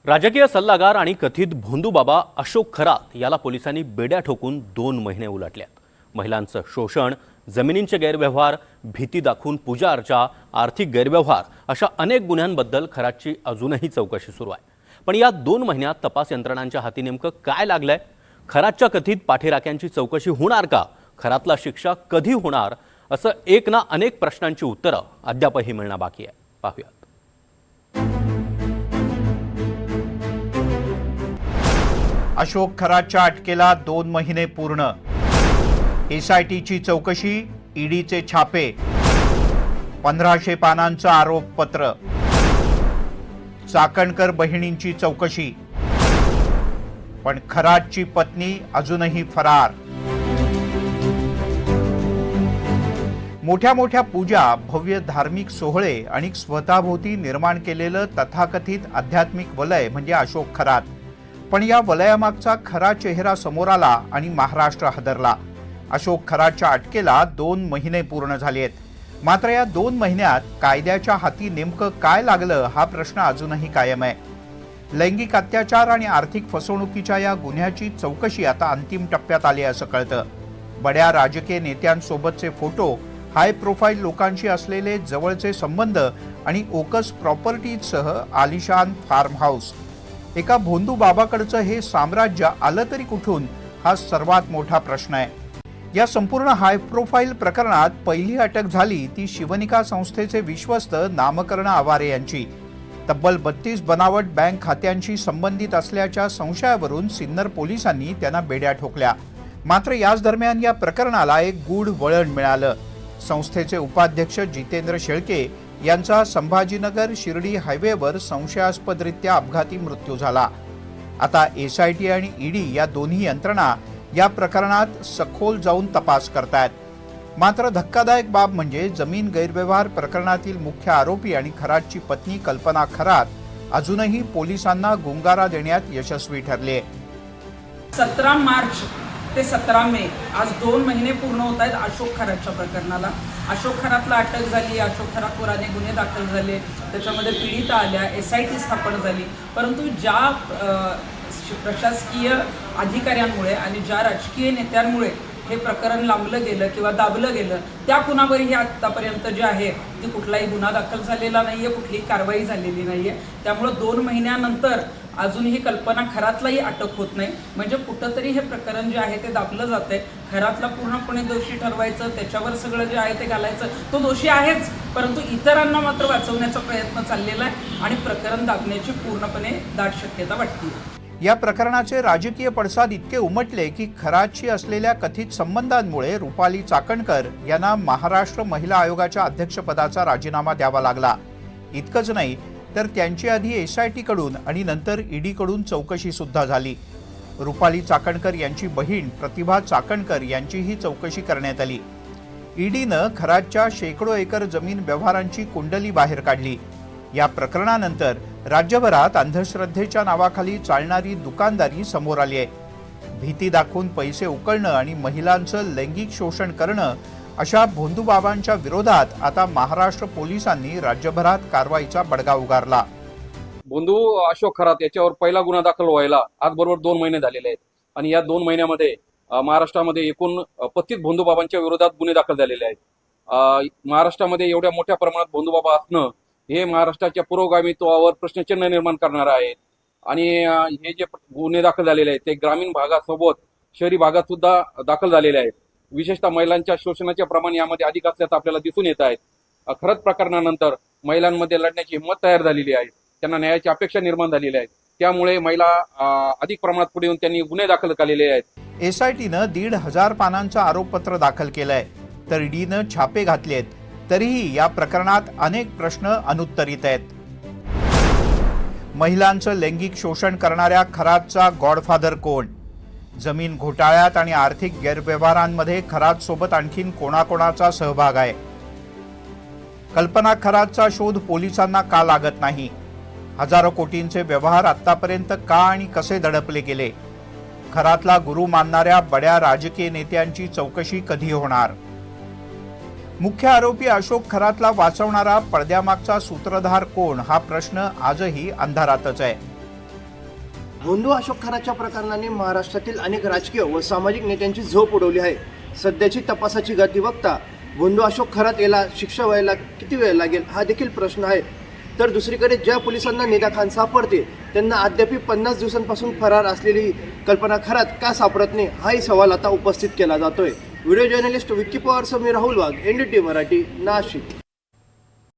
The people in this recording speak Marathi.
राजकीय सल्लागार आणि कथित भोंदूबाबा अशोक खरात याला पोलिसांनी बेड्या ठोकून 2 महिने उलटल्यात। महिलांचं शोषण, जमिनींचे गैरव्यवहार, भीती दाखवून पूजा अर्चा, आर्थिक गैरव्यवहार अशा अनेक गुन्ह्यांबद्दल खरातची अजूनही चौकशी सुरू आहे। पण या 2 महिन्यात तपास यंत्रणांच्या हाती नेमकं काय लागलंय? खरातच्या कथित पाठीराख्यांची चौकशी होणार का? खरातला शिक्षा कधी होणार? असं एक ना अनेक प्रश्नांची उत्तरं अद्यापही मिळणं बाकी आहे। पाहूयात। अशोक खरातच्या अटकेला 2 महिने पूर्ण। एसआयटीची चौकशी, ईडीचे छापे, 1500 पानांचं आरोपपत्र, चाकणकर बहिणींची चौकशी, पण खरातची पत्नी अजूनही फरार। मोठ्या मोठ्या पूजा, भव्य धार्मिक सोहळे आणि स्वतःभोवती निर्माण केलेलं तथाकथित आध्यात्मिक वलय म्हणजे अशोक खरात। पण या वलयामागचा खरा चेहरा समोर आला आणि महाराष्ट्र हादरला। अशोक खरातच्या अटकेला 2 महिने पूर्ण झाले आहेत। मात्र या 2 महिन्यात कायद्याच्या हाती नेमकं काय लागलं हा प्रश्न अजूनही कायम आहे। लैंगिक अत्याचार आणि आर्थिक फसवणुकीच्या या गुन्ह्याची चौकशी आता अंतिम टप्प्यात आली असं कळतं। बड्या राजकीय नेत्यांसोबतचे फोटो, हाय प्रोफाईल लोकांशी असलेले जवळचे संबंध आणि ओकस प्रॉपर्टीजसह आलिशान फार्म हाऊस, एका भोंदू बाबाकडचं हे साम्राज्य आलं तरी कुठून, हा सर्वात मोठा प्रश्न आहे। या संपूर्ण हाय प्रोफाईल प्रकरणात पहिली अटक झाली ती शिवनिका संस्थेचे विश्वस्त नामकरण आवारे यांची। तब्बल 32 बनावट बँक खात्यांशी संबंधित असल्याच्या संशयावरून सिन्नर पोलिसांनी त्यांना बेड्या ठोकल्या। मात्र याच दरम्यान या प्रकरणाला एक गूढ वळण मिळालं। संस्थेचे उपाध्यक्ष जितेंद्र शेळके यांचा संभाजीनगर शिर्डी हायवेवर संशयास्पदरित्या अपघाती मृत्यू झाला। आता एसआयटी आणि ईडी या दोन्ही यंत्रणा या प्रकरणात सखोल जाऊन तपास करतायत। मात्र धक्कादायक बाब म्हणजे जमीन गैरव्यवहार प्रकरणातील मुख्य आरोपी आणि खरातची पत्नी कल्पना खरात अजूनही पोलिसांना गुंगारा देण्यात यशस्वी ठरले। 17 मार्च ते 17 मे आज 2 महिने पूर्ण होत आहेत अशोक खरातच्या प्रकरणाला। अशोक खरातला अटक झाली, अशोक खरातवर अनेक गुन्हे दाखल झाले, त्याच्यामध्ये पीडिता आल्या, एसआयटी स्थापन झाली। परंतु ज्या प्रशासकीय अधिकाऱ्यांमुळे आणि ज्या राजकीय नेत्यांमुळे हे प्रकरण लांबलं गेलं किंवा दाबलं गेलं, त्या कुणावरही आतापर्यंत जे आहे ती कुठलाही गुन्हा दाखल झालेला नाहीये, कुठलीही कारवाई झालेली नाहीये। त्यामुळे 2 महिन्यानंतर अजूनही कल्पना खरातलाही अटक होत नाही, म्हणजे कुठंतरी हे प्रकरण जे आहे ते दाबलं जातंय। खरातला पूर्णपणे दोषी ठरवायचं, त्याच्यावर सगळं जे आहे ते घालायचं, तो दोषी आहेच, परंतु इतरांना मात्र वाचवण्याचा प्रयत्न चाललेला आहे आणि प्रकरण दाबण्याची पूर्णपणे दाट शक्यता वाटते। या प्रकरणाचे राजकीय पडसाद इतके उमटले की खरातशी असलेल्या कथित संबंधांमुळे रुपाली चाकणकर यांना महाराष्ट्र महिला आयोगाच्या अध्यक्षपदाचा राजीनामा द्यावा लागला। इतकंच नाही तर त्यांची आधी एसआयटी कडून आणि नंतर ईडी कडून चौकशी सुद्धा झाली। रुपाली चाकणकर यांची बहीण प्रतिभा चाकणकर यांचीही चौकशी करण्यात आली। ईडीनं खरातच्या शेकडो एकर जमीन व्यवहारांची कुंडली बाहेर काढली। या प्रकरणानंतर राज्यभरात अंधश्रद्धेच्या नावाखाली चालणारी दुकानदारी समोर आली आहे। भीती दाखवून पैसे उकळणं आणि महिलांचं लैंगिक शोषण करणं अशा भोंदूबाबांच्या विरोधात आता महाराष्ट्र पोलिसांनी राज्यभरात कारवाईचा बडगा उगारला। भोंदू अशोक खरात याच्यावर पहिला गुन्हा दाखल व्हायला आज बरोबर 2 महिने झालेले आहेत आणि या 2 महिन्यामध्ये महाराष्ट्रामध्ये एकूण 35 भोंदूबाबांच्या विरोधात गुन्हे दाखल झालेले आहेत। महाराष्ट्रामध्ये एवढ्या मोठ्या प्रमाणात भोंदूबाबा असणं हे महाराष्ट्राच्या पुरोगामित्वावर प्रश्नचिन्ह निर्माण करणार आहे आणि हे जे गुन्हे दाखल झालेले आहेत ते ग्रामीण भागासोबत शहरी भागात सुद्धा दाखल झालेले आहेत। विशेषतः महिलांच्या शोषणाचे प्रमाण यामध्ये अधिक असल्याचं आपल्याला दिसून येत आहे। खरंच प्रकरणानंतर महिलांमध्ये लढण्याची हिंमत तयार झालेली आहे, त्यांना न्यायाची अपेक्षा निर्माण झालेली आहे, त्यामुळे महिला अधिक प्रमाणात पुढे येऊन त्यांनी गुन्हे दाखल केलेले आहेत। एसआयटीनं 1,500 पानांचं आरोपपत्र दाखल केलंय तर ईडीनं छापे घातलेत, तरीही या प्रकरणात अनेक प्रश्न अनुत्तरित आहेत। महिलांचं लैंगिक शोषण करणाऱ्या खरातचा गॉडफादर कोण? जमीन घोटाळ्यात आणि आर्थिक गैरव्यवहारांमध्ये खरात सोबत आणखीन कोणाकोणाचा सहभाग आहे? कल्पना खरातचा शोध पोलिसांना का लागत नाही? हजारो कोटींचे व्यवहार आतापर्यंत का आणि कसे दडपले गेले? खरातला गुरु मानणाऱ्या बड्या राजकीय नेत्यांची चौकशी कधी होणार? मुख्य आरोपी अशोक खरातला वाचवणारा पडद्यामागचा सूत्रधार कोण हा प्रश्न आजही अंधारातच आहे। भोंदू अशोक खरातच्या प्रकरणाने महाराष्ट्रातील अनेक राजकीय व सामाजिक नेत्यांची झोप उडवली आहे. सध्याची तपासाची गती बघता भोंदू अशोक खरात याला शिक्षा व्हायला किती वेळ लागेल हा देखील प्रश्न आहे. तर दुसरीकडे ज्या पोलिसांना निदा खान सापडते त्यांना अद्याप 50 दिवसांपासून फरार असलेली कल्पना खरात का सापडत नाही हाही सवाल आता उपस्थित केला जातोय. व्हिडिओ जर्नलिस्ट विक्की पवार समीर राहुल वाघ, NDTV मराठी, नाशिक.